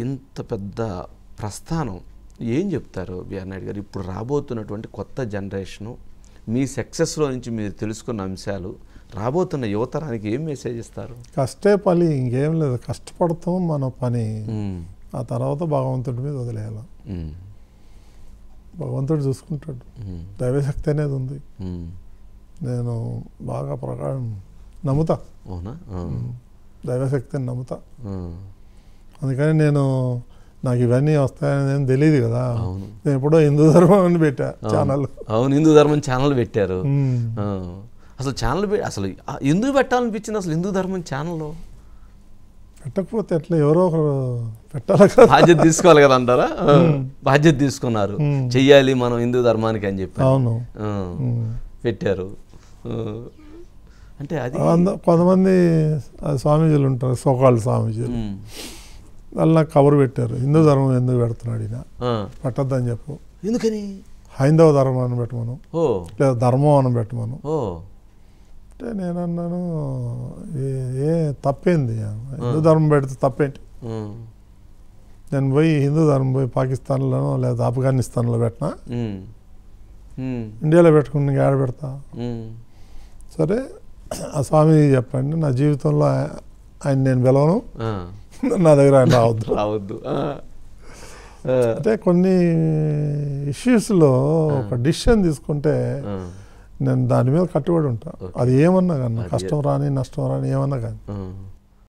ఇంత పెద్ద ప్రస్థానం ఏం చెప్తారు బిఆర్ నాయుడు గారు? ఇప్పుడు రాబోతున్నటువంటి కొత్త జనరేషను, మీ సక్సెస్లో నుంచి మీరు తెలుసుకున్న అంశాలు రాబోతున్న యువతరానికి ఏం మెసేజ్ ఇస్తారు? కష్టే పని, ఇంకేం లేదు. కష్టపడతాం మన పని, ఆ తర్వాత భగవంతుడి మీద వదిలేయాలి. భగవంతుడు చూసుకుంటాడు. దైవశక్తి అనేది ఉంది. నేను బాగా ప్రకారం నమ్ముతా, దైవశక్తిని నమ్ముతా. అందుకని నాకు ఇవన్నీ వస్తాయని ఏం తెలియదు కదా. నేను ఎప్పుడో హిందూ ధర్మం అని పెట్టా ఛానల్. అవును, హిందూ ధర్మం ఛానల్ పెట్టారు. అసలు ఛానల్ అసలు ఎందుకు పెట్టాలనిపించింది అసలు హిందూ ధర్మం ఛానల్లో? పెట్టకపోతే ఎట్లా, ఎవరో ఒకరు పెట్టాలి కదా. బాధ్యత తీసుకోవాలి కదా అంటారా? బాధ్యత తీసుకున్నారు, చెయ్యాలి మనం హిందూ ధర్మానికి అని చెప్పి. అవును, పెట్టారు. అంటే అది కొంతమంది స్వామీజీలు ఉంటారు, సోకాళ్ళు స్వామీజీలు, వాళ్ళు నాకు కబురు పెట్టారు, హిందూ ధర్మం ఎందుకు పెడుతున్నాడు ఈయన, పెట్టద్దని చెప్పు. ఎందుకని? హైందవ ధర్మం అని పెట్టమను, లేదా ధర్మం అని పెట్టమను. అంటే నేను అన్నాను, ఏ తప్పేంది, హిందూ ధర్మం పెడితే తప్పేంటి? నేను పోయి హిందూ ధర్మం పోయి పాకిస్తాన్లోనో లేదా ఆఫ్ఘనిస్తాన్లో పెట్టినా, ఇండియాలో పెట్టుకుని ఆడ పెడతా. సరే, ఆ స్వామి చెప్పండి, నా జీవితంలో ఆయన నేను పిలవను, నా దగ్గర ఆయన రావద్దు. అంటే కొన్ని ఇష్యూస్లో ఒక డిసిషన్ తీసుకుంటే నేను దాని మీద కట్టుబడి ఉంటా. అది ఏమన్నా కానీ, కష్టం రాని నష్టం రాని ఏమన్నా కానీ.